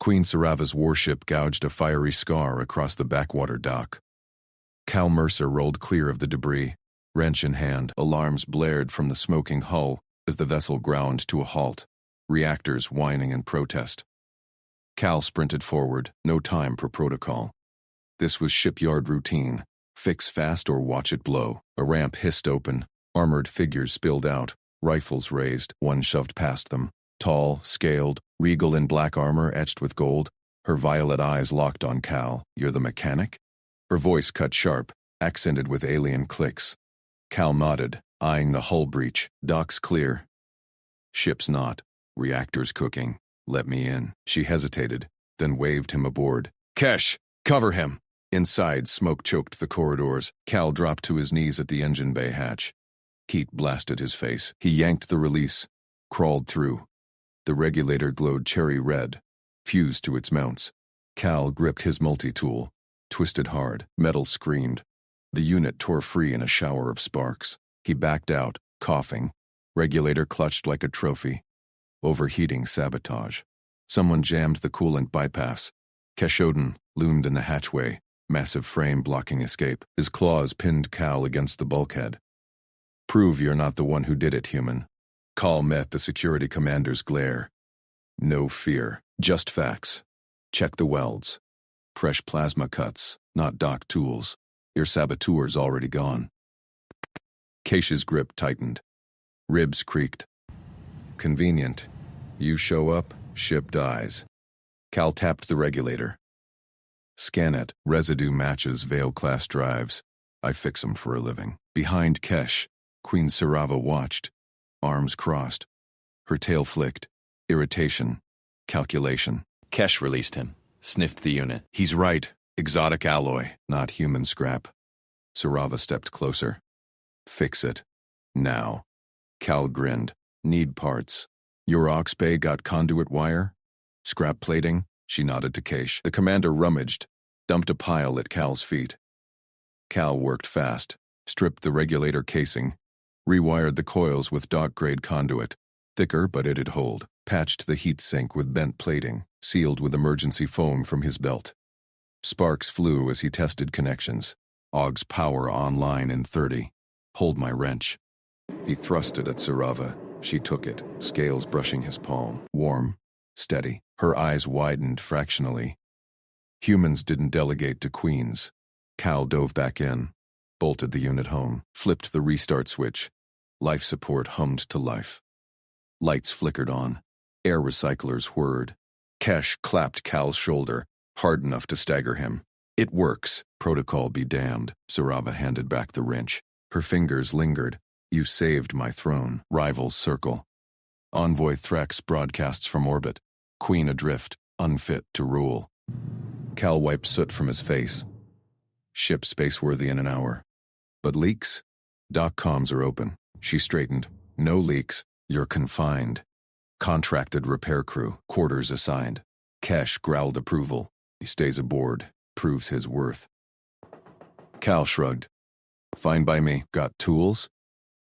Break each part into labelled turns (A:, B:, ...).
A: Queen Sarava's warship gouged a fiery scar across the backwater dock. Cal Mercer rolled clear of the debris, wrench in hand. Alarms blared from the smoking hull as the vessel ground to a halt, reactors whining in protest. Cal sprinted forward, no time for protocol. This was shipyard routine. Fix fast or watch it blow. A ramp hissed open, armored figures spilled out, rifles raised, one shoved past them. Tall, scaled, regal in black armor etched with gold, her violet eyes locked on Cal. "You're the mechanic?" Her voice cut sharp, accented with alien clicks. Cal nodded, eyeing the hull breach. "Dock's clear." "Ship's not. Reactor's cooking. Let me in." She hesitated, then waved him aboard. "Kesh, cover him!" Inside, smoke choked the corridors. Cal dropped to his knees at the engine bay hatch. Heat blasted his face. He yanked the release, crawled through. The regulator glowed cherry red, fused to its mounts. Cal gripped his multi-tool, twisted hard. Metal screamed. The unit tore free in a shower of sparks. He backed out, coughing. Regulator clutched like a trophy. Overheating sabotage. Someone jammed the coolant bypass. Keshoden loomed in the hatchway, massive frame blocking escape. His claws pinned Cal against the bulkhead. "Prove you're not the one who did it, human." Cal met the security commander's glare. "No fear, just facts. Check the welds. Fresh plasma cuts, not dock tools. Your saboteur's already gone." Kesh's grip tightened. Ribs creaked. "Convenient. You show up, ship dies." Cal tapped the regulator. "Scan it. Residue matches Vale-class drives. I fix 'em for a living." Behind Kesh, Queen Sarava watched, arms crossed. Her tail flicked. Irritation. Calculation.
B: Kesh released him, sniffed the unit.
A: "He's right. Exotic alloy, not human scrap." Sarava stepped closer. "Fix it. Now." Cal grinned. "Need parts. Your Ox Bay got conduit wire? Scrap plating?" She nodded to Kesh. The commander rummaged, dumped a pile at Cal's feet. Cal worked fast, stripped the regulator casing, rewired the coils with dock-grade conduit, thicker but it'd hold, patched the heat sink with bent plating, sealed with emergency foam from his belt. Sparks flew as he tested connections. Augs power online in 30. "Hold my wrench." He thrust it at Sarava. She took it, scales brushing his palm. Warm, steady. Her eyes widened fractionally. Humans didn't delegate to queens. Cal dove back in, bolted the unit home, flipped the restart switch. Life support hummed to life. Lights flickered on. Air recyclers whirred. Kesh clapped Cal's shoulder, hard enough to stagger him. "It works. Protocol be damned." Sarava handed back the wrench. Her fingers lingered. "You saved my throne." Rivals circle. Envoy Threx broadcasts from orbit. Queen adrift, unfit to rule. Cal wiped soot from his face. "Ship spaceworthy in an hour." "But leaks?" "Dock comms are open." She straightened. "No leaks. You're confined. Contracted repair crew. Quarters assigned." Kesh growled approval. He stays aboard. Proves his worth. Cal shrugged. "Fine by me. Got tools?"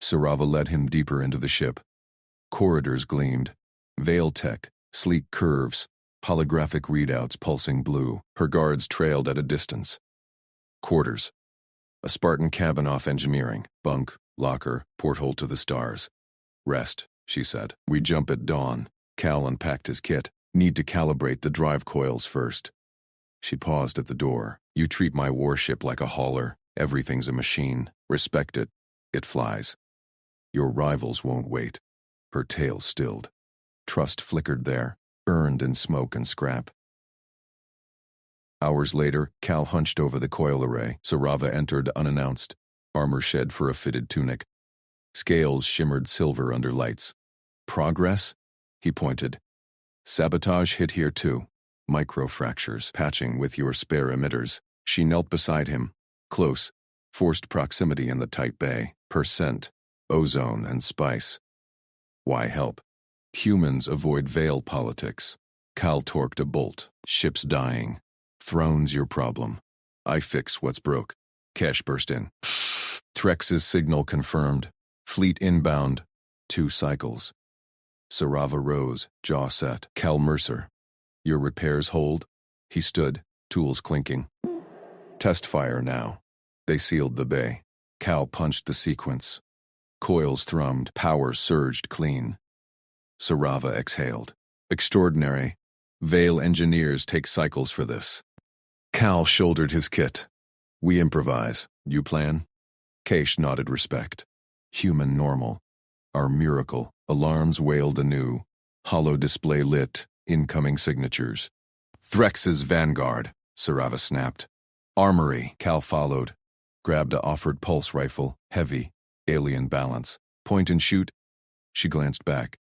A: Sarava led him deeper into the ship. Corridors gleamed. Veil tech, sleek curves, holographic readouts pulsing blue. Her guards trailed at a distance. Quarters. A Spartan cabin off engineering. Bunk, locker, porthole to the stars. "Rest," she said. "We jump at dawn." Cal unpacked his kit. "Need to calibrate the drive coils first." She paused at the door. "You treat my warship like a hauler. Everything's a machine. Respect it. It flies. Your rivals won't wait." Her tail stilled. Trust flickered there, earned in smoke and scrap. Hours later, Cal hunched over the coil array. Sarava entered unannounced, armor shed for a fitted tunic. Scales shimmered silver under lights. "Progress?" He pointed. "Sabotage hit here too. Microfractures, patching with your spare emitters." She knelt beside him, close, forced proximity in the tight bay. Percent, ozone and spice. Why help? Humans avoid veil politics. Cal torqued a bolt. "Ship's dying. Throne's your problem. I fix what's broke." Kesh burst in. Trex's signal confirmed. Fleet inbound. 2 cycles. Sarava rose, jaw set. "Cal Mercer." Your repairs hold? He stood, tools clinking. Test fire now. They sealed the bay. Cal punched the sequence. Coils thrummed, power surged clean. Sarava exhaled. Extraordinary. Vale engineers take cycles for this. Cal shouldered his kit. We improvise. You plan? Keish nodded respect. Human normal. Our miracle. Alarms wailed anew. Hollow display lit. Incoming signatures. Threx's vanguard, Sarava snapped. Armory, Cal followed. Grabbed a offered pulse rifle, heavy, alien balance. Point and shoot. She glanced back.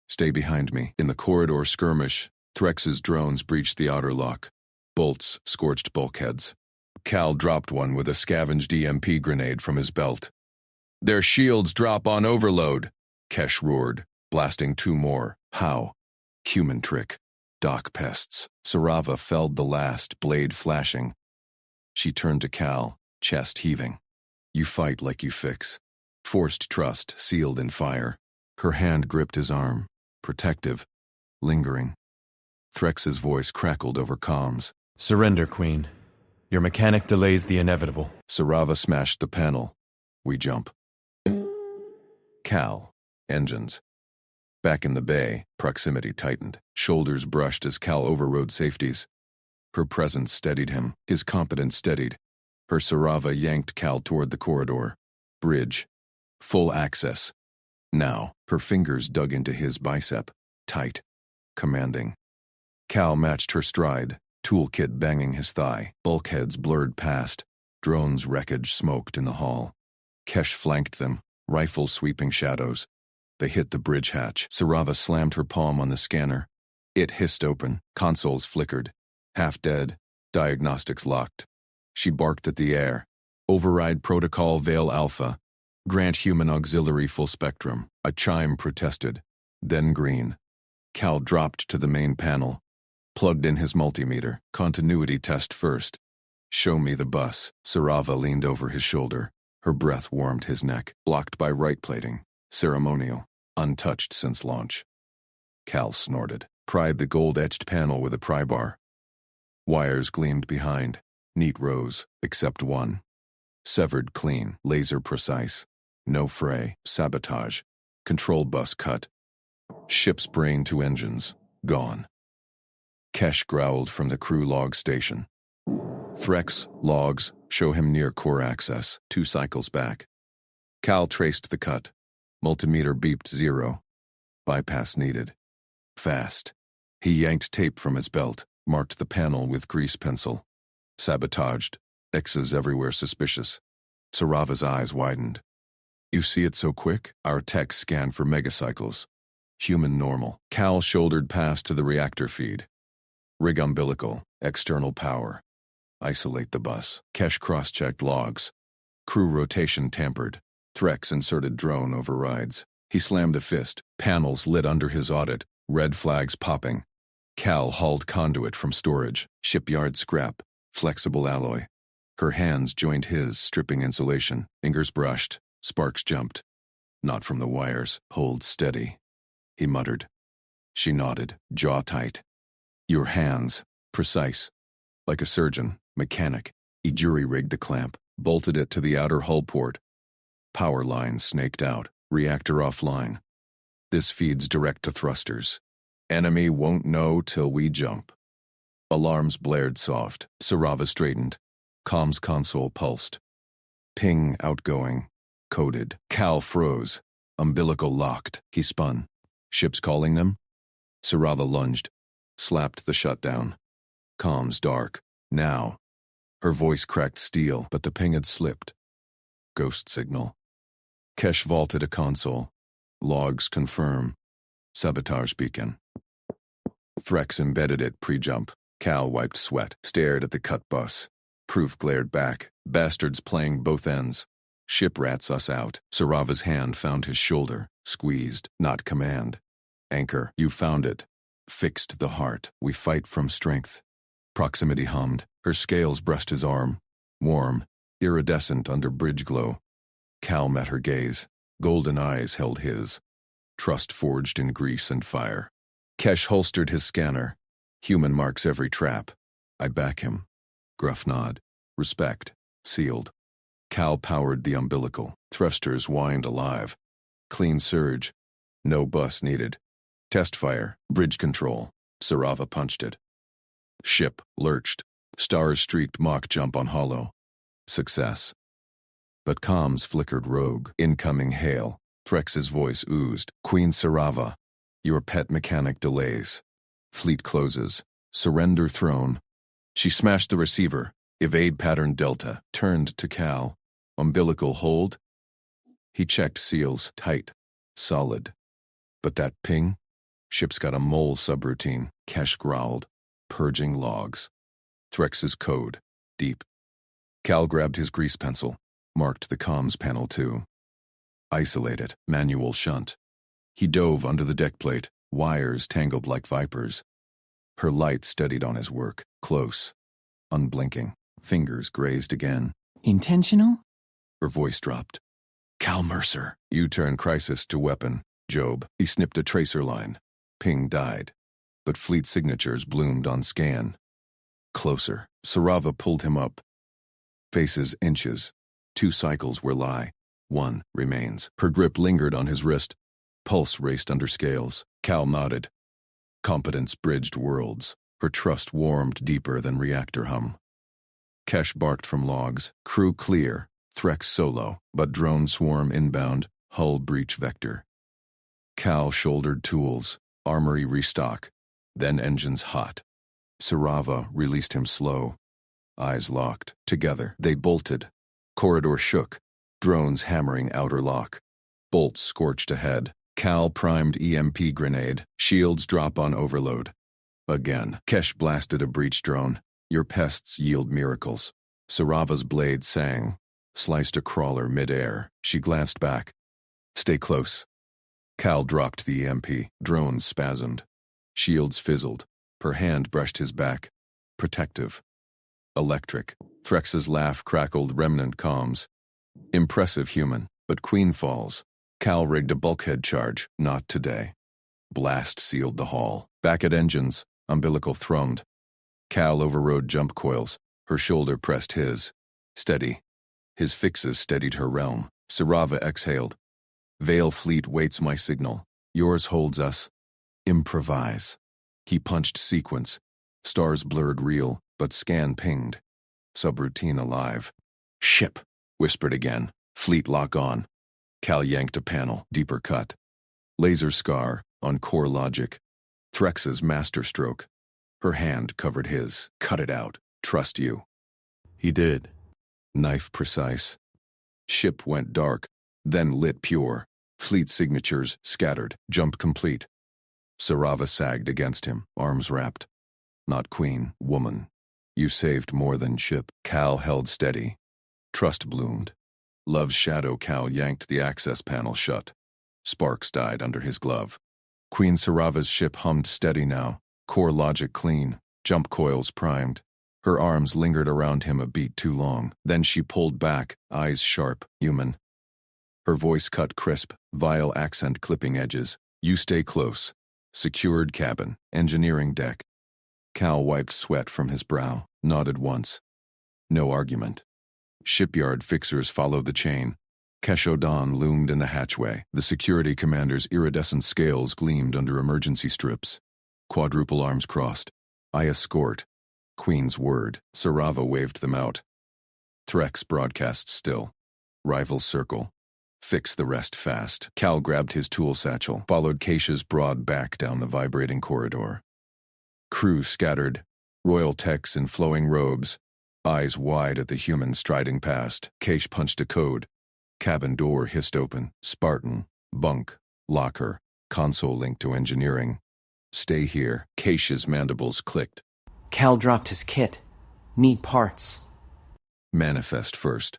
A: Stay behind me. In the corridor skirmish, Threx's drones breached the outer lock. Bolts scorched bulkheads. Cal dropped one with a scavenged EMP grenade from his belt. Their shields drop on overload, Kesh roared, blasting two more. How? Human trick. Dock pests. Sarava felled the last, blade flashing. She turned to Cal, chest heaving. You fight like you fix. Forced trust sealed in fire. Her hand gripped his arm, protective, lingering. Threx's voice crackled over comms.
B: Surrender, Queen. Your mechanic delays the inevitable.
A: Sarava smashed the panel. We jump. Cal. Engines. Back in the bay, proximity tightened. Shoulders brushed as Cal overrode safeties. Her presence steadied him. His competence steadied. Her Sarava yanked Cal toward the corridor. Bridge. Full access. Now, her fingers dug into his bicep. Tight. Commanding. Cal matched her stride, toolkit banging his thigh. Bulkheads blurred past. Drones' wreckage smoked in the hall. Kesh flanked them, rifle sweeping shadows. They hit the bridge hatch. Sarava slammed her palm on the scanner. It hissed open. Consoles flickered. Half dead. Diagnostics locked. She barked at the air. Override protocol Vale Alpha. Grant human auxiliary full spectrum. A chime protested. Then green. Cal dropped to the main panel. Plugged in his multimeter. Continuity test first. Show me the bus. Sarava leaned over his shoulder. Her breath warmed his neck. Blocked by right plating. Ceremonial. Untouched since launch. Cal snorted. Pried the gold-etched panel with a pry bar. Wires gleamed behind. Neat rows, except one. Severed clean, laser precise. No fray, sabotage. Control bus cut. Ship's brain to engines. Gone. Kesh growled from the crew log station. Threx, logs, show him near core access, 2 cycles back. Cal traced the cut. Multimeter beeped 0. Bypass needed. Fast. He yanked tape from his belt, marked the panel with grease pencil. Sabotaged. X's everywhere suspicious. Sarava's eyes widened. You see it so quick? Our techs scan for megacycles. Human normal. Cal shouldered past to the reactor feed. Rig umbilical. External power. Isolate the bus. Kesh cross-checked logs. Crew rotation tampered. Threx inserted drone overrides. He slammed a fist. Panels lit under his audit. Red flags popping. Cal hauled conduit from storage. Shipyard scrap. Flexible alloy. Her hands joined his, stripping insulation. Fingers brushed. Sparks jumped. Not from the wires. Hold steady. He muttered. She nodded, jaw tight. Your hands. Precise. Like a surgeon. Mechanic. He jury-rigged the clamp. Bolted it to the outer hull port. Power line snaked out. Reactor offline. This feeds direct to thrusters. Enemy won't know till we jump. Alarms blared soft. Sarava straightened. Comms console pulsed. Ping outgoing. Coded. Cal froze. Umbilical locked. He spun. Ships calling them? Sarava lunged. Slapped the shutdown. Comms dark. Now. Her voice cracked steel, but the ping had slipped. Ghost signal. Kesh vaulted a console. Logs confirm. Sabotage beacon. Threx embedded it pre-jump. Cal wiped sweat, stared at the cut bus. Proof glared back. Bastards playing both ends. Ship rats us out. Sarava's hand found his shoulder. Squeezed, not command. Anchor, you found it. Fixed the heart. We fight from strength. Proximity hummed. Her scales brushed his arm. Warm, iridescent under bridge glow. Cal met her gaze. Golden eyes held his. Trust forged in grease and fire. Kesh holstered his scanner. Human marks every trap. I back him. Gruff nod. Respect. Sealed. Cal powered the umbilical. Thrusters whined alive. Clean surge. No bus needed. Test fire. Bridge control. Sarava punched it. Ship lurched. Stars streaked mock jump on hollow. Success. But comms flickered rogue. Incoming hail. Threx's voice oozed. Queen Sarava. Your pet mechanic delays. Fleet closes. Surrender throne. She smashed the receiver. Evade pattern Delta. Turned to Cal. Umbilical hold. He checked seals. Tight. Solid. But that ping? Ship's got a mole subroutine. Kesh growled. Purging logs. Threx's code. Deep. Cal grabbed his grease pencil. Marked the comms panel too. Isolated. Manual shunt. He dove under the deck plate. Wires tangled like vipers. Her light steadied on his work. Close. Unblinking. Fingers grazed again.
C: Intentional?
A: Her voice dropped. Cal Mercer. U-turn crisis to weapon. Job. He snipped a tracer line. Ping died. But fleet signatures bloomed on scan. Closer. Sarava pulled him up. Faces inches. 2 cycles were lie. 1 remains. Her grip lingered on his wrist. Pulse raced under scales. Cal nodded. Competence bridged worlds. Her trust warmed deeper than reactor hum. Kesh barked from logs. Crew clear. Threx solo. But drone swarm inbound. Hull breach vector. Cal shouldered tools. Armory restock. Then engines hot. Sarava released him slow. Eyes locked. Together, they bolted. Corridor shook. Drones hammering outer lock. Bolts scorched ahead. Cal primed EMP grenade. Shields drop on overload. Again, Kesh blasted a breach drone. Your pests yield miracles. Sarava's blade sang. Sliced a crawler midair. She glanced back. Stay close. Cal dropped the EMP. Drones spasmed. Shields fizzled. Her hand brushed his back. Protective. Electric. Threx's laugh crackled remnant comms. Impressive human, but Queen falls. Cal rigged a bulkhead charge. Not today. Blast sealed the hall. Back at engines. Umbilical thrummed. Cal overrode jump coils. Her shoulder pressed his. Steady. His fixes steadied her realm. Sarava exhaled. Veil fleet waits my signal. Yours holds us. Improvise. He punched sequence. Stars blurred real, but scan pinged. Subroutine alive. Ship, whispered again. Fleet lock on. Cal yanked a panel, deeper cut. Laser scar, on core logic. Threx's masterstroke. Her hand covered his. Cut it out. Trust you.
B: He did.
A: Knife precise. Ship went dark, then lit pure. Fleet signatures scattered. Jump complete. Sarava sagged against him, arms wrapped. Not queen, woman. You saved more than ship. Cal held steady. Trust bloomed. Love's shadow. Cal yanked the access panel shut. Sparks died under his glove. Queen Sarava's ship hummed steady now. Core logic clean. Jump coils primed. Her arms lingered around him a beat too long. Then she pulled back, eyes sharp, human. Her voice cut crisp, vile accent clipping edges. You stay close. Secured cabin, engineering deck. Cal wiped sweat from his brow, nodded once. No argument. Shipyard fixers followed the chain. Keshodon loomed in the hatchway. The security commander's iridescent scales gleamed under emergency strips. Quadruple arms crossed. I escort. Queen's word. Sarava waved them out. Threx broadcast still. Rival circle. Fix the rest fast. Cal grabbed his tool satchel, followed Keisha's broad back down the vibrating corridor. Crew scattered. Royal techs in flowing robes. Eyes wide at the human striding past. Keish punched a code. Cabin door hissed open. Spartan. Bunk. Locker. Console linked to engineering. Stay here. Keisha's mandibles clicked.
C: Cal dropped his kit. Need parts.
A: Manifest first.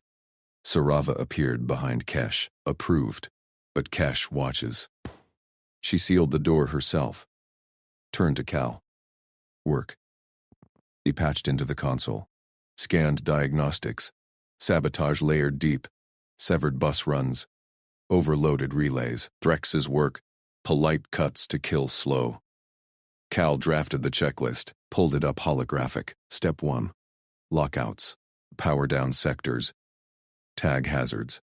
A: Sarava appeared behind Kesh. Approved. But Kesh watches. She sealed the door herself. Turned to Cal. Work. He patched into the console. Scanned diagnostics. Sabotage layered deep. Severed bus runs. Overloaded relays. Threx's work. Polite cuts to kill slow. Cal drafted the checklist, pulled it up holographic. Step 1. Lockouts. Power down sectors. Tag hazards.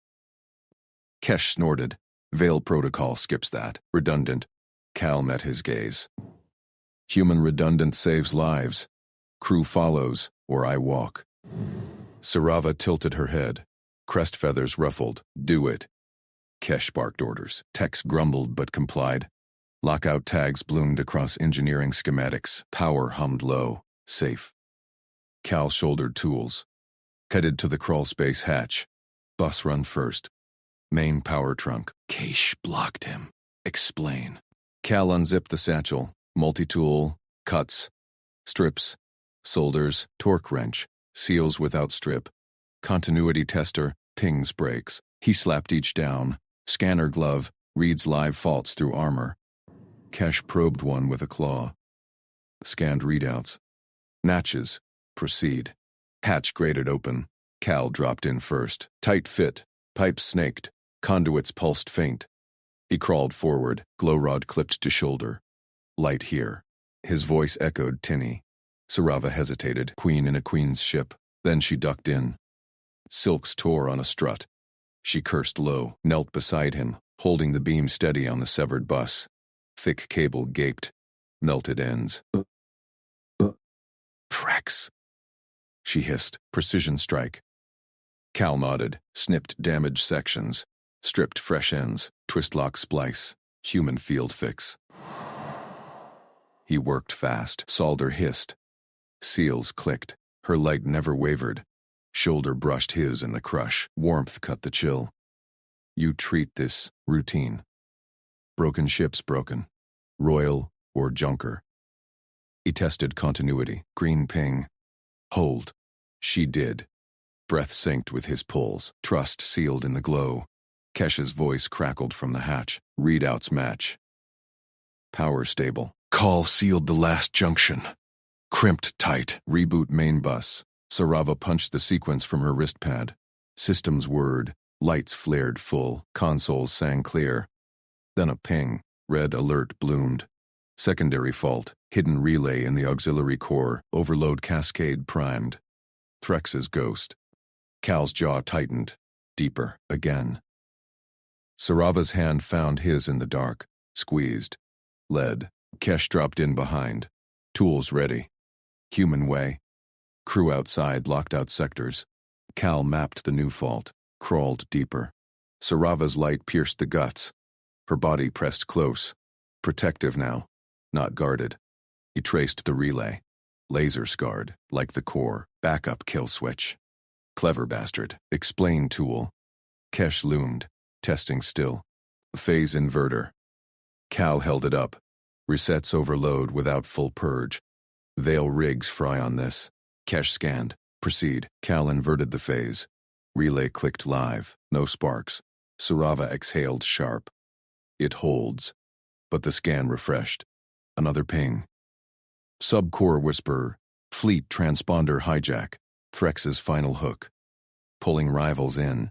A: Kesh snorted. Veil protocol skips that. Redundant. Cal met his gaze. Human redundant saves lives. Crew follows, or I walk. Sarava tilted her head. Crest feathers ruffled. Do it. Kesh barked orders. Tex grumbled but complied. Lockout tags bloomed across engineering schematics. Power hummed low. Safe. Cal shouldered tools. Headed to the crawlspace hatch. Bus run first. Main power trunk. Cache blocked him. Explain. Cal unzipped the satchel. Multi-tool. Cuts. Strips. Solders. Torque wrench. Seals without strip. Continuity tester. Pings brakes. He slapped each down. Scanner glove. Reads live faults through armor. Kesh probed one with a claw. Scanned readouts. Natches. Proceed. Hatch grated open. Cal dropped in first. Tight fit. Pipes snaked. Conduits pulsed faint. He crawled forward, glow rod clipped to shoulder. Light here. His voice echoed tinny. Sarava hesitated, queen in a queen's ship. Then she ducked in. Silks tore on a strut. She cursed low, knelt beside him, holding the beam steady on the severed bus. Thick cable gaped. Melted ends. Threx. She hissed, precision strike. Cal nodded, snipped damaged sections, stripped fresh ends, twist lock splice, human field fix. He worked fast, solder hissed. Seals clicked, her light never wavered. Shoulder brushed his in the crush, warmth cut the chill. You treat this routine. Broken ships broken, royal or junker. He tested continuity, green ping. Hold. She did. Breath synced with his pulls, trust sealed in the glow. Kesh's voice crackled from the hatch. Readouts match. Power stable. Call sealed the last junction. Crimped tight. Reboot main bus. Sarava punched the sequence from her wrist pad. Systems word. Lights flared full. Consoles sang clear. Then a ping. Red alert bloomed. Secondary fault. Hidden relay in the auxiliary core. Overload cascade primed. Threx's ghost. Cal's jaw tightened. Deeper, again. Sarava's hand found his in the dark. Squeezed. Lead. Kesh dropped in behind. Tools ready. Human way. Crew outside locked out sectors. Cal mapped the new fault. Crawled deeper. Sarava's light pierced the guts. Her body pressed close. Protective now. Not guarded. He traced the relay. Laser scarred, like the core. Backup kill switch. Clever bastard. Explain tool. Kesh loomed. Testing still. Phase inverter. Cal held it up. Resets overload without full purge. Veil rigs fry on this. Kesh scanned. Proceed. Cal inverted the phase. Relay clicked live. No sparks. Sarava exhaled sharp. It holds. But the scan refreshed. Another ping. Subcore whisper. Fleet transponder hijack. Threx's final hook. Pulling rivals in.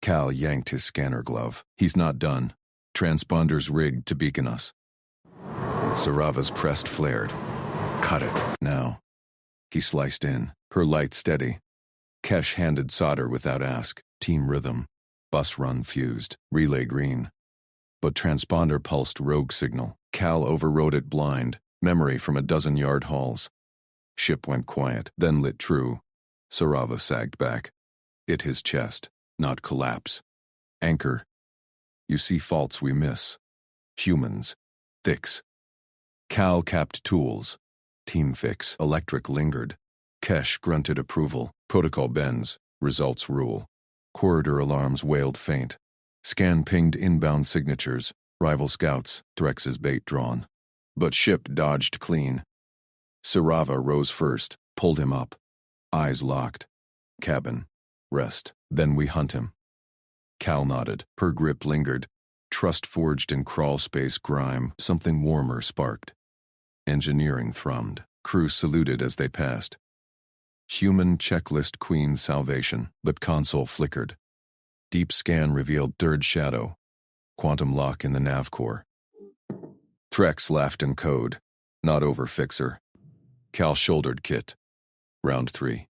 A: Cal yanked his scanner glove. He's not done. Transponders rigged to beacon us. Sarava's crest flared. Cut it, now. He sliced in, her light steady. Kesh handed solder without ask. Team rhythm. Bus run fused. Relay green. But transponder pulsed rogue signal. Cal overrode it blind. Memory from a dozen-yard hauls. Ship went quiet, then lit true. Sarava sagged back. Hit his chest, not collapse. Anchor. You see faults we miss. Humans. Thicks. Cal capped tools. Team fix. Electric lingered. Kesh grunted approval. Protocol bends. Results rule. Corridor alarms wailed faint. Scan pinged inbound signatures. Rival scouts. Threx's bait drawn. But ship dodged clean. Sarava rose first. Pulled him up. Eyes locked. Cabin. Rest. Then we hunt him. Cal nodded. Her grip lingered. Trust forged in crawl space grime. Something warmer sparked. Engineering thrummed. Crew saluted as they passed. Human checklist queen salvation, but console flickered. Deep scan revealed third shadow. Quantum lock in the nav core. Threx laughed in code. Not over, fixer. Cal shouldered Kit. Round 3.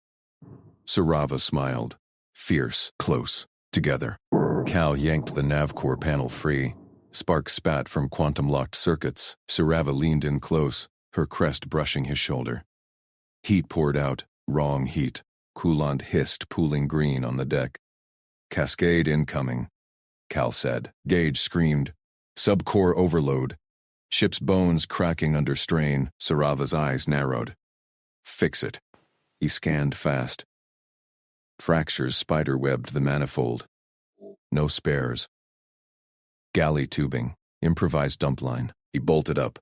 A: Sarava smiled. Fierce, close, together. Cal yanked the navcore panel free. Sparks spat from quantum-locked circuits. Sarava leaned in close, her crest brushing his shoulder. Heat poured out, wrong heat. Coolant hissed, pooling green on the deck. Cascade incoming, Cal said. Gage screamed. Subcore overload. Ship's bones cracking under strain. Sarava's eyes narrowed. Fix it. He scanned fast. Fractures spider-webbed the manifold. No spares. Galley tubing. Improvised dump line. He bolted up.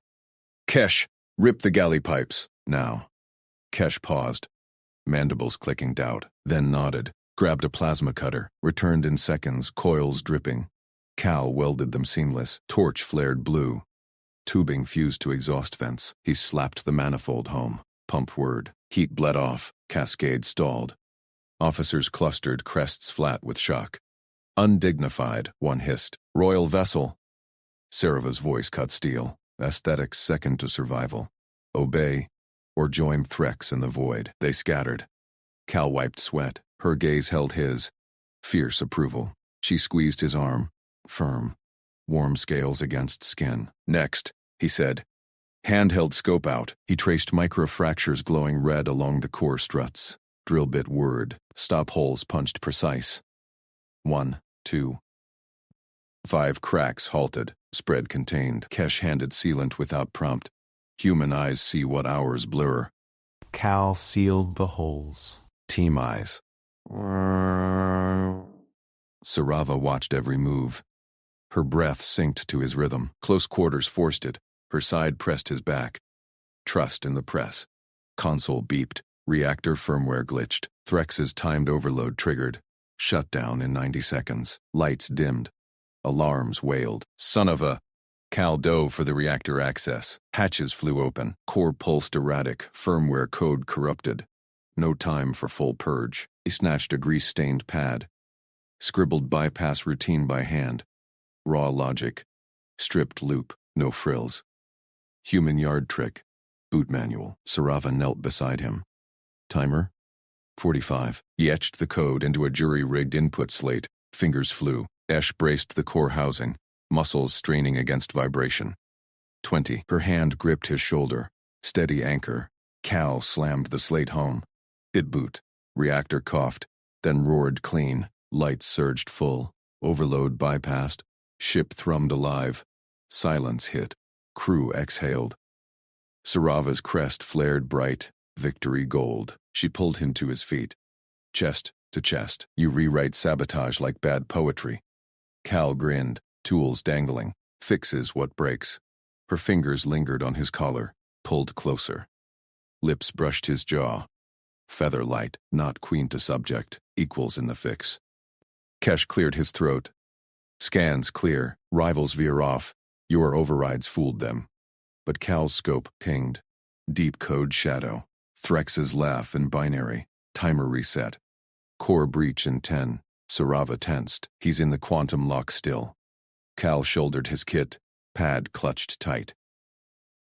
A: Kesh, rip the galley pipes, now. Kesh paused. Mandibles clicking doubt, then nodded. Grabbed a plasma cutter. Returned in seconds, coils dripping. Cal welded them seamless. Torch flared blue. Tubing fused to exhaust vents. He slapped the manifold home. Pump word. Heat bled off. Cascade stalled. Officers clustered, crests flat with shock. Undignified, one hissed. Royal vessel. Sarava's voice cut steel. Aesthetics second to survival. Obey, or join Threx in the void. They scattered. Cal wiped sweat. Her gaze held his. Fierce approval. She squeezed his arm. Firm. Warm scales against skin. Next, he said. Handheld scope out. He traced microfractures glowing red along the core struts. Drill bit word. Stop holes punched precise. 1, 2. 5 cracks halted. Spread contained. Kesh handed sealant without prompt. Human eyes see what ours blur.
C: Cal sealed the holes.
A: Team eyes. Sarava watched every move. Her breath synced to his rhythm. Close quarters forced it. Her side pressed his back. Trust in the press. Console beeped. Reactor firmware glitched. Threx's timed overload triggered. Shutdown in 90 seconds. Lights dimmed. Alarms wailed. Son of a... Cal dove for the reactor access. Hatches flew open. Core pulsed erratic. Firmware code corrupted. No time for full purge. He snatched a grease-stained pad. Scribbled bypass routine by hand. Raw logic. Stripped loop. No frills. Human yard trick. Boot manual. Sarava knelt beside him. Timer? 45. He etched the code into a jury-rigged input slate. Fingers flew. Esh braced the core housing. Muscles straining against vibration. 20. Her hand gripped his shoulder. Steady anchor. Cal slammed the slate home. It boot. Reactor coughed, then roared clean. Lights surged full. Overload bypassed. Ship thrummed alive. Silence hit. Crew exhaled. Sarava's crest flared bright. Victory gold. She pulled him to his feet. Chest to chest. You rewrite sabotage like bad poetry. Cal grinned. Tools dangling. Fixes what breaks. Her fingers lingered on his collar. Pulled closer. Lips brushed his jaw. Feather light, not queen to subject, equals in the fix. Kesh cleared his throat. Scans clear, rivals veer off. Your overrides fooled them. But Cal's scope pinged. Deep code shadow. Threx's laugh in binary. Timer reset. Core breach in 10. Sarava tensed. He's in the quantum lock still. Cal shouldered his kit. Pad clutched tight.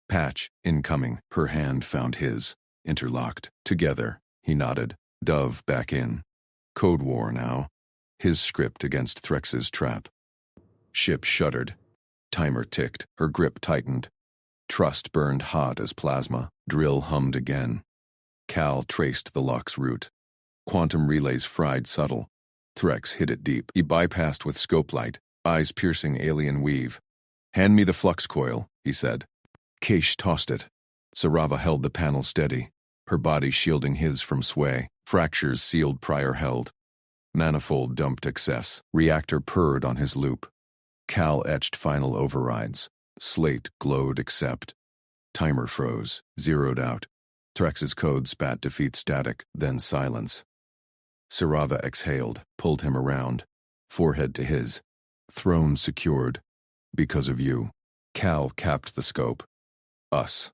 A: Patch, incoming. Her hand found his. Interlocked. Together. He nodded. Dove back in. Code War now. His script against Threx's trap. Ship shuddered. Timer ticked. Her grip tightened. Trust burned hot as plasma. Drill hummed again. Cal traced the lock's route. Quantum relays fried subtle. Threx hit it deep. He bypassed with scope light. Eyes piercing alien weave. Hand me the flux coil, he said. Keish tossed it. Sarava held the panel steady. Her body shielding his from sway. Fractures sealed prior held. Manifold dumped excess. Reactor purred on his loop. Cal etched final overrides. Slate glowed accept. Timer froze. Zeroed out. Trex's code spat defeat static, then silence. Sarava exhaled, pulled him around. Forehead to his. Throne secured. Because of you. Cal capped the scope. Us.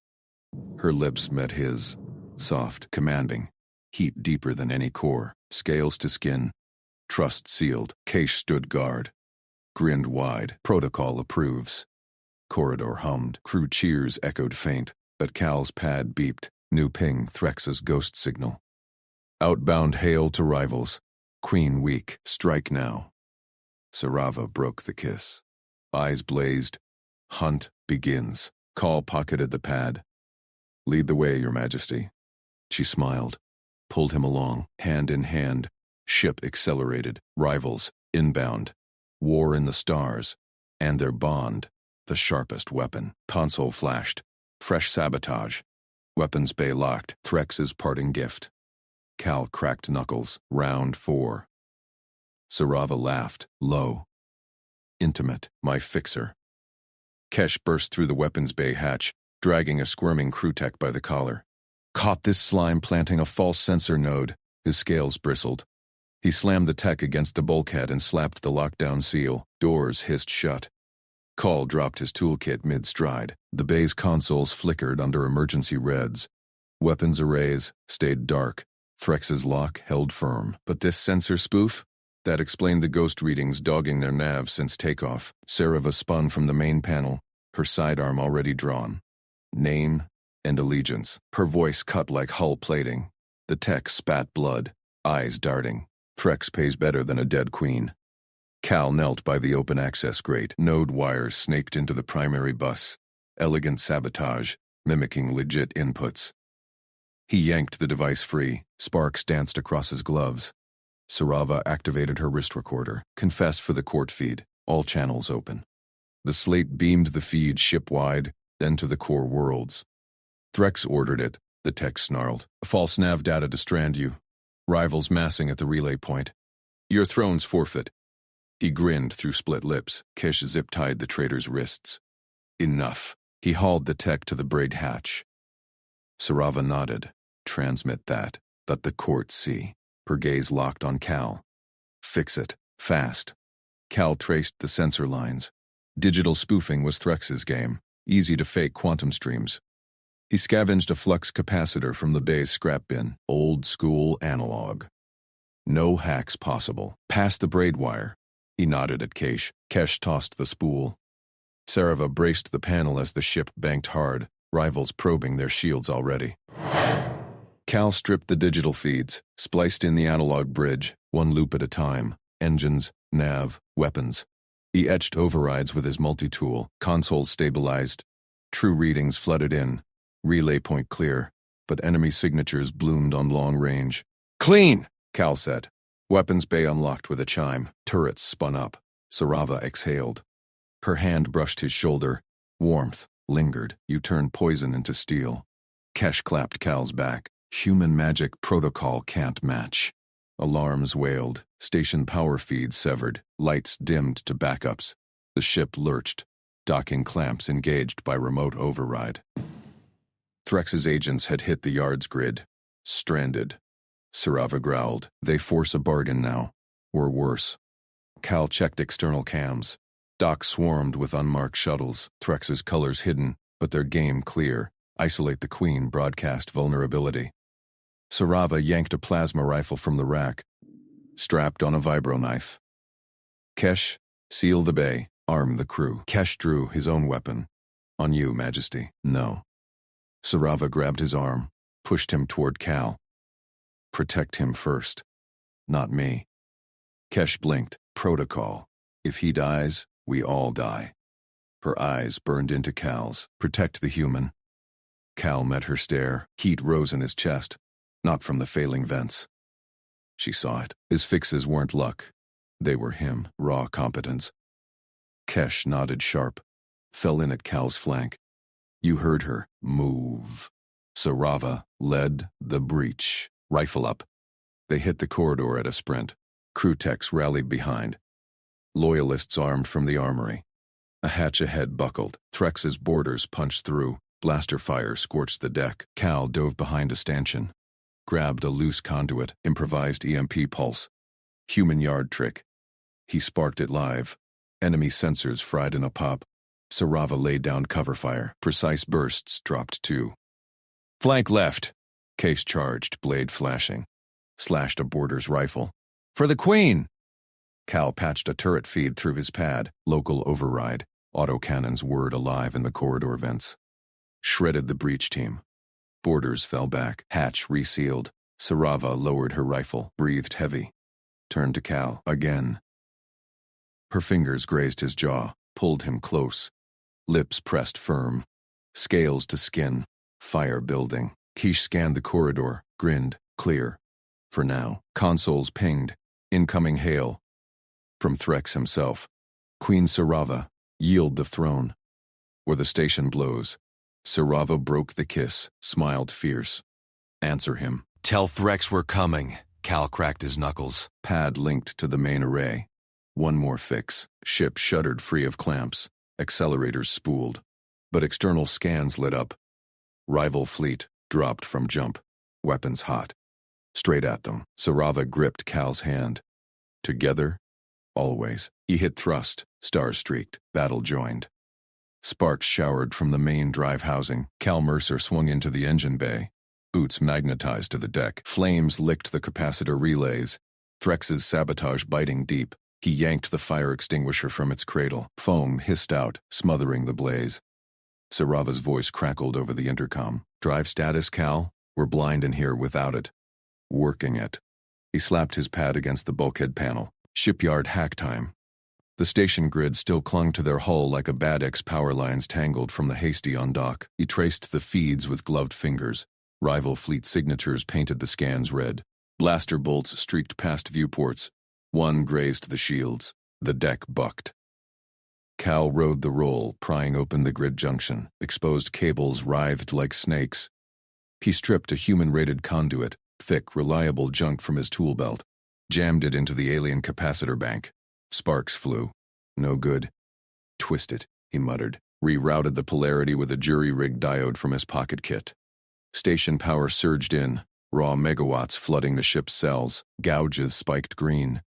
A: Her lips met his. Soft, commanding. Heat deeper than any core. Scales to skin. Trust sealed. Keish stood guard. Grinned wide. Protocol approves. Corridor hummed. Crew cheers echoed faint. But Cal's pad beeped. New ping, Threx's ghost signal. Outbound hail to rivals. Queen weak, strike now. Sarava broke the kiss. Eyes blazed. Hunt begins. Cal pocketed the pad. Lead the way, Your Majesty. She smiled, pulled him along, hand in hand. Ship accelerated. Rivals, inbound. War in the stars. And their bond, the sharpest weapon. Console flashed. Fresh sabotage. Weapons bay locked. Threx's parting gift. Cal cracked knuckles. Round 4. Sarava laughed, low. Intimate, my fixer. Kesh burst through the weapons bay hatch, dragging a squirming crew tech by the collar. Caught this slime planting a false sensor node. His scales bristled. He slammed the tech against the bulkhead and slapped the lockdown seal. Doors hissed shut. Cal dropped his toolkit mid-stride. The bay's consoles flickered under emergency reds. Weapons arrays stayed dark. Threx's lock held firm. But this sensor spoof? That explained the ghost readings dogging their nav since takeoff. Sarava spun from the main panel, her sidearm already drawn. Name and allegiance. Her voice cut like hull plating. The tech spat blood, eyes darting. Threx pays better than a dead queen. Cal knelt by the open access grate. Node wires snaked into the primary bus. Elegant sabotage, mimicking legit inputs. He yanked the device free. Sparks danced across his gloves. Sarava activated her wrist recorder. Confess for the court feed. All channels open. The slate beamed the feed ship-wide, then to the core worlds. Threx ordered it. The tech snarled. False nav data to strand you. Rivals massing at the relay point. Your throne's forfeit. He grinned through split lips. Kish zip-tied the traitor's wrists. Enough. He hauled the tech to the braid hatch. Sarava nodded. Transmit that. Let the court see. Her gaze locked on Cal. Fix it. Fast. Cal traced the sensor lines. Digital spoofing was Threx's game. Easy to fake quantum streams. He scavenged a flux capacitor from the bay's scrap bin. Old school analog. No hacks possible. Past the braid wire. He nodded at Kesh. Kesh tossed the spool. Sarava braced the panel as the ship banked hard, rivals probing their shields already. Cal stripped the digital feeds, spliced in the analog bridge, one loop at a time. Engines, nav, weapons. He etched overrides with his multi-tool. Consoles stabilized. True readings flooded in. Relay point clear, but enemy signatures bloomed on long range. Clean, Cal said. Weapons bay unlocked with a chime. Turrets spun up. Sarava exhaled. Her hand brushed his shoulder. Warmth lingered. You turned poison into steel. Kesh clapped Cal's back. Human magic protocol can't match. Alarms wailed. Station power feeds severed. Lights dimmed to backups. The ship lurched. Docking clamps engaged by remote override. Threx's agents had hit the yards grid. Stranded. Sarava growled. They force a bargain now. Or worse. Cal checked external cams. Dock swarmed with unmarked shuttles. Threx's colors hidden, but their game clear. Isolate the queen, broadcast vulnerability. Sarava yanked a plasma rifle from the rack, strapped on a vibro knife. Kesh, seal the bay, arm the crew. Kesh drew his own weapon. On you, Majesty. No. Sarava grabbed his arm, pushed him toward Cal. Protect him first. Not me. Kesh blinked. Protocol. If he dies, we all die. Her eyes burned into Cal's. Protect the human. Cal met her stare. Heat rose in his chest. Not from the failing vents. She saw it. His fixes weren't luck. They were him, raw competence. Kesh nodded sharp, fell in at Cal's flank. You heard her. Move. Sarava led the breach. Rifle up. They hit the corridor at a sprint. Crew techs rallied behind. Loyalists armed from the armory. A hatch ahead buckled. Threx's boarders punched through. Blaster fire scorched the deck. Cal dove behind a stanchion. Grabbed a loose conduit, improvised EMP pulse. Human yard trick. He sparked it live. Enemy sensors fried in a pop. Sarava laid down cover fire. Precise bursts dropped too. Flank left. Case charged, blade flashing. Slashed a boarder's rifle. For the queen! Cal patched a turret feed through his pad. Local override. Autocannons whirred alive in the corridor vents. shredded the breach team. Boarders fell back, hatch resealed. Sarava lowered her rifle, breathed heavy. Turned to Cal again. Her fingers grazed his jaw, pulled him close. Lips pressed firm. Scales to skin. Fire building. Quiche scanned the corridor, grinned, clear. For now. Consoles pinged. Incoming hail. From Threx himself. Queen Sarava, yield the throne. Or the station blows. Sarava broke the kiss, smiled fierce. Answer him.
D: Tell Threx we're coming. Cal cracked his knuckles.
A: Pad linked to the main array. One more fix. Ship shuddered free of clamps. Accelerators spooled. But external scans lit up. Rival fleet dropped from jump. Weapons hot. Straight at them. Sarava gripped Cal's hand. Together, always. He hit thrust. Stars streaked. Battle joined. Sparks showered from the main drive housing. Cal Mercer swung into the engine bay. Boots magnetized to the deck. Flames licked the capacitor relays. Threx's sabotage biting deep. He yanked the fire extinguisher from its cradle. Foam hissed out, smothering the blaze. Sarava's voice crackled over the intercom. Drive status, Cal? We're blind in here without it. Working it. He slapped his pad against the bulkhead panel. Shipyard hack time. The station grid still clung to their hull like a bad X power lines tangled from the hasty on dock. He traced the feeds with gloved fingers. Rival fleet signatures painted the scans red. Blaster bolts streaked past viewports. One grazed the shields. The deck bucked. Cal rode the roll, prying open the grid junction. Exposed cables writhed like snakes. He stripped a human-rated conduit, thick, reliable junk from his tool belt. Jammed it into the alien capacitor bank. Sparks flew. No good. Twist it, he muttered. Rerouted the polarity with a jury-rigged diode from his pocket kit. Station power surged in, raw megawatts flooding the ship's cells. Gouges spiked green.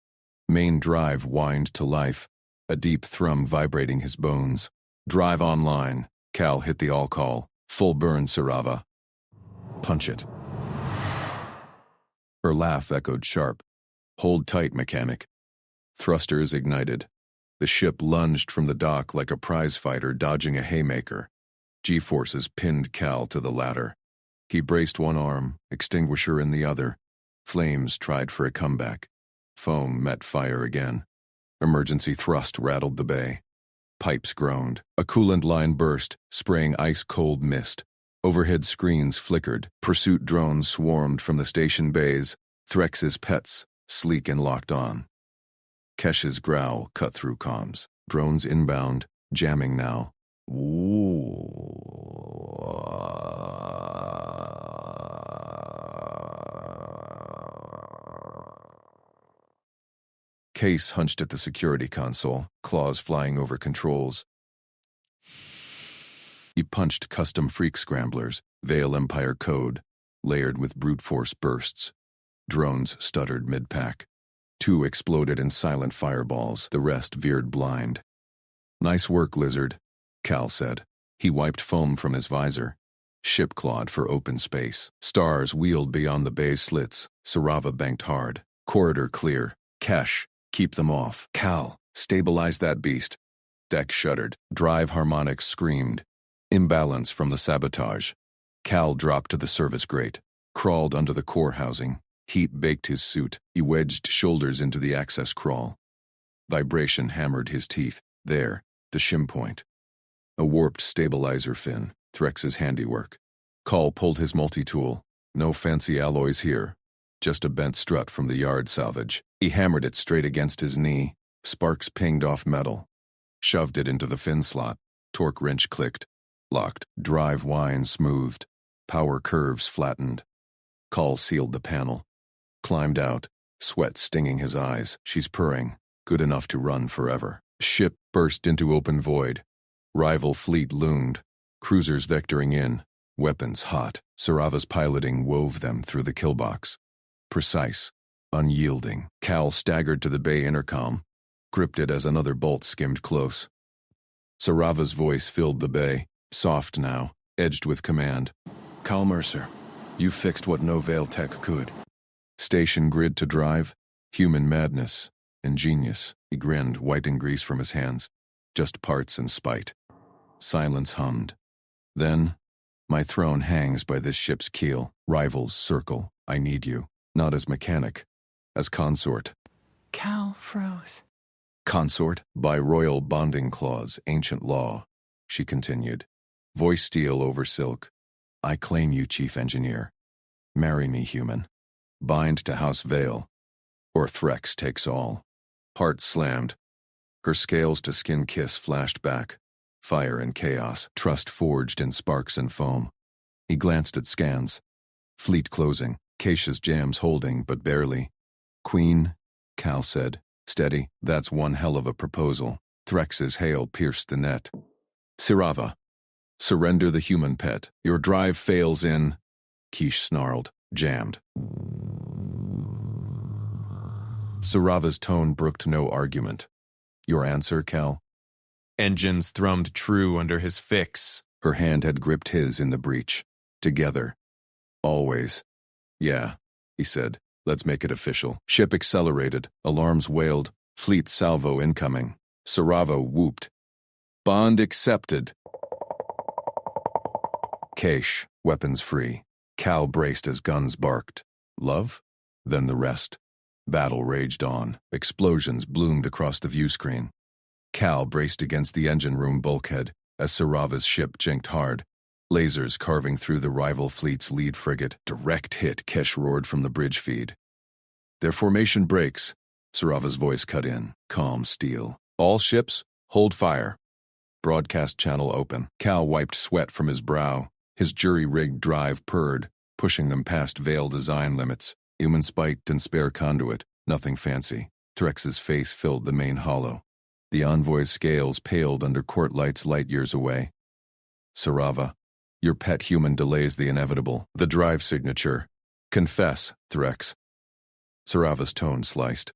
A: Main drive whined to life, a deep thrum vibrating his bones. Drive online. Cal hit the all-call. Full burn, Sarava. Punch it. Her laugh echoed sharp. Hold tight, mechanic. Thrusters ignited. The ship lunged from the dock like a prizefighter dodging a haymaker. G-forces pinned Cal to the ladder. He braced one arm, extinguisher in the other. Flames tried for a comeback. Foam met fire again. Emergency thrust rattled the bay. Pipes groaned. A coolant line burst, spraying ice-cold mist. Overhead screens flickered. Pursuit drones swarmed from the station bays. Threx's pets, sleek and locked on. Kesh's growl cut through comms. Drones inbound, jamming now. Case hunched at the security console, claws flying over controls. He punched custom freak scramblers, Veil Empire code, layered with brute force bursts. Drones stuttered mid-pack. 2 exploded in silent fireballs, the rest veered blind. Nice work, Lizard, Cal said. He wiped foam from his visor. Ship clawed for open space. Stars wheeled beyond the bay's slits. Sarava banked hard. Corridor clear. Kesh, keep them off. Cal, stabilize that beast. Deck shuddered. Drive harmonics screamed. Imbalance from the sabotage. Cal dropped to the service grate. Crawled under the core housing. Heat baked his suit. He wedged shoulders into the access crawl. Vibration hammered his teeth. There, the shim point. A warped stabilizer fin, Threx's handiwork. Call pulled his multi-tool. No fancy alloys here. Just a bent strut from the yard salvage. He hammered it straight against his knee. Sparks pinged off metal. Shoved it into the fin slot. Torque wrench clicked. Locked. Drive whine smoothed. Power curves flattened. Call sealed the panel. Climbed out, sweat stinging his eyes. She's purring. Good enough to run forever. Ship burst into open void. Rival fleet loomed. Cruisers vectoring in. Weapons hot. Sarava's piloting wove them through the killbox. Precise. Unyielding. Cal staggered to the bay intercom. Gripped it as another bolt skimmed close. Sarava's voice filled the bay. Soft now. Edged with command. Cal Mercer, you fixed what no Veil tech could. Station grid to drive. Human madness. Ingenious. He grinned, wiping grease from his hands. Just parts and spite. Silence hummed. Then, My throne hangs by this ship's keel. Rivals circle. I need you. Not as mechanic. As consort.
B: Cal froze.
A: Consort? By royal bonding clause, ancient law. She continued. Voice steel over silk. I claim you, chief engineer. Marry me, human. Bind to House Vale. Or Threx takes all. Heart slammed. Her scales to skin kiss flashed back. Fire and chaos, trust forged in sparks and foam. He glanced at scans. Fleet closing, Keisha's jams holding, but barely. Queen, Cal said. Steady, that's one hell of a proposal. Threx's hail pierced the net. Sirava. Surrender the human pet. Your drive fails in... Keish snarled, jammed. Sirava's tone brooked no argument. Your answer, Cal?
B: Engines thrummed true under his fix.
A: Her hand had gripped his in the breach. Together. Always. Yeah, he said. Let's make it official. Ship accelerated. Alarms wailed. Fleet salvo incoming. Sirava whooped. Bond accepted. Keish, weapons free. Cal braced as guns barked. Love? Then the rest. Battle raged on. Explosions bloomed across the view screen. Cal braced against the engine room bulkhead as Sirava's ship jinked hard. Lasers carving through the rival fleet's lead frigate. Direct hit, Keish roared from the bridge feed. Their formation breaks. Sirava's voice cut in. Calm steel. All ships, hold fire. Broadcast channel open. Cal wiped sweat from his brow. His jury-rigged drive purred, pushing them past Vale design limits. Human spiked and spare conduit. Nothing fancy. Threx's face filled the main hollow. The envoy's scales paled under court lights light years away. Sirava, your pet human delays the inevitable. The drive signature. Confess, Threx. Sirava's tone sliced.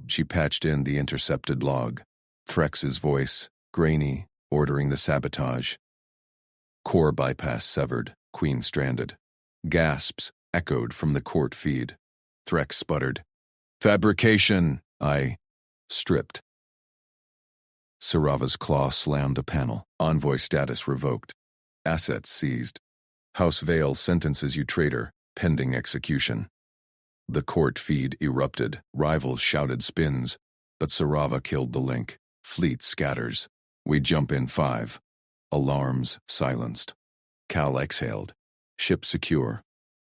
A: She patched in the intercepted log. Threx's voice, grainy, ordering the sabotage. Core bypass severed, Queen stranded. Gasps echoed from the court feed. Threx sputtered. Fabrication! I stripped. Sirava's claw slammed a panel. Envoy status revoked. Assets seized. House Vale sentences you traitor, pending execution. The court feed erupted. Rivals shouted spins, but Sirava killed the link. Fleet scatters. We jump in 5. Alarms silenced. Cal exhaled. Ship secure.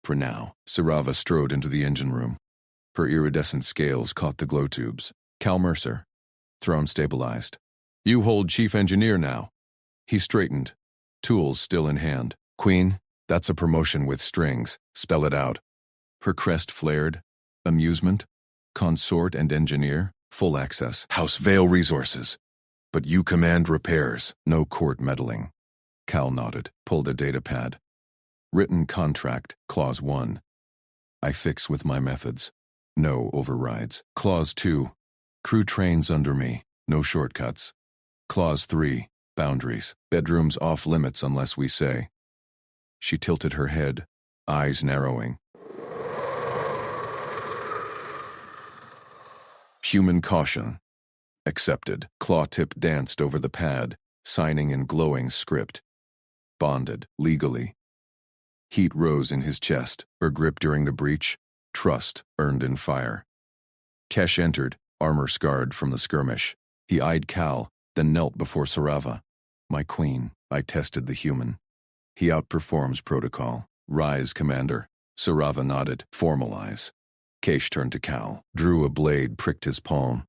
A: For now. Sirava strode into the engine room. Her iridescent scales caught the glow tubes. Cal Mercer. Throne stabilized. You hold chief engineer now. He straightened. Tools still in hand. Queen, that's a promotion with strings. Spell it out. Her crest flared. Amusement? Consort and engineer? Full access. House Vale resources. But you command repairs. No court meddling. Cal nodded, pulled a data pad. Written contract, Clause 1. I fix with my methods. No overrides. Clause 2. Crew trains under me. No shortcuts. Clause 3. Boundaries. Bedrooms off limits unless we say. She tilted her head, eyes narrowing. Human caution. Accepted. Claw tip danced over the pad, signing in glowing script. Bonded, legally. Heat rose in his chest, her grip during the breach. Trust earned in fire. Keish entered, armor scarred from the skirmish. He eyed Cal, then knelt before Sirava. My queen, I tested the human. He outperforms protocol. Rise, commander. Sirava nodded. Formalize. Keish turned to Cal. Drew a blade, pricked his palm.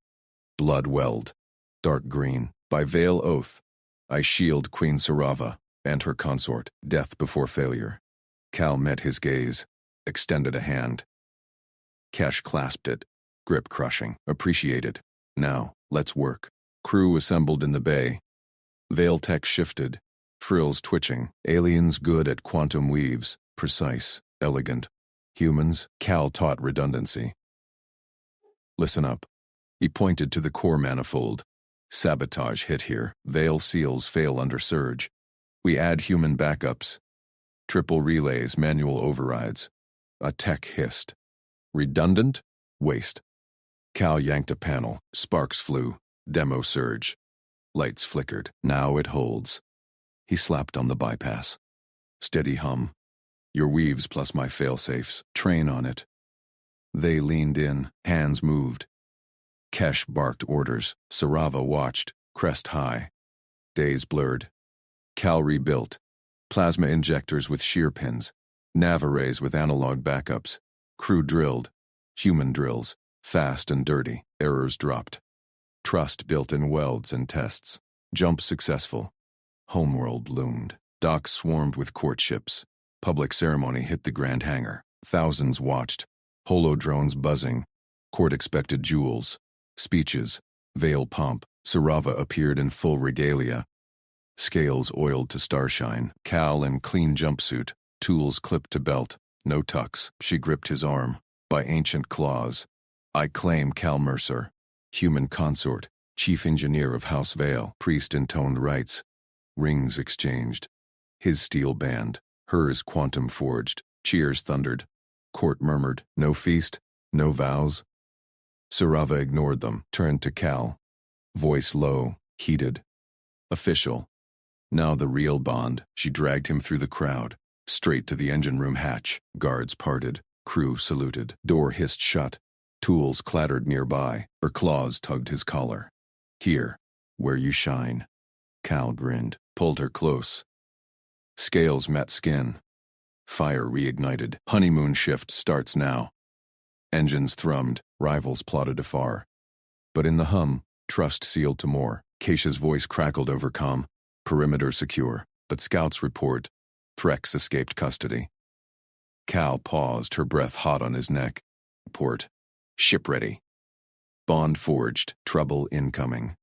A: Blood welled. Dark green. By Vale oath, I shield Queen Sirava and her consort. Death before failure. Cal met his gaze, extended a hand. Keish clasped it, grip crushing. Appreciated. Now, let's work. Crew assembled in the bay. Vale tech shifted, frills twitching. Aliens good at quantum weaves, precise, elegant. Humans, Cal taught redundancy. Listen up. He pointed to the core manifold. Sabotage hit here. Vale seals fail under surge. We add human backups. Triple relays, manual overrides. A tech hissed. Redundant? Waste. Cal yanked a panel. Sparks flew. Demo surge. Lights flickered. Now it holds. He slapped on the bypass. Steady hum. Your weaves plus my failsafes. Train on it. They leaned in, hands moved. Kesh barked orders. Sarava watched, crest high. Days blurred. Cal rebuilt. Plasma injectors with shear pins. Nav arrays with analog backups. Crew drilled. Human drills. Fast and dirty. Errors dropped. Trust built in welds and tests. Jump successful. Homeworld loomed. Docks swarmed with courtships. Public ceremony hit the grand hangar. Thousands watched. Holodrones buzzing. Court expected jewels. Speeches. Veil pomp. Sarava appeared in full regalia. Scales oiled to starshine. Cal in clean jumpsuit. Tools clipped to belt. No tucks. She gripped his arm. By ancient claws. I claim Cal Mercer. Human consort. Chief engineer of House Vale. Priest intoned rites. Rings exchanged. His steel band. Hers quantum forged. Cheers thundered. Court murmured. No feast. No vows. Sarava ignored them. Turned to Cal. Voice low. Heated. Official. Now the real bond. She dragged him through the crowd. Straight to the engine room hatch. Guards parted. Crew saluted. Door hissed shut. Tools clattered nearby. Her claws tugged his collar. Here, where you shine. Cal grinned. Pulled her close. Scales met skin. Fire reignited. Honeymoon shift starts now. Engines thrummed. Rivals plotted afar. But in the hum, trust sealed to more. Keisha's voice crackled over comm. Perimeter secure. But scouts report. Threx escaped custody. Cal paused, her breath hot on his neck. Port. Ship ready. Bond forged. Trouble incoming.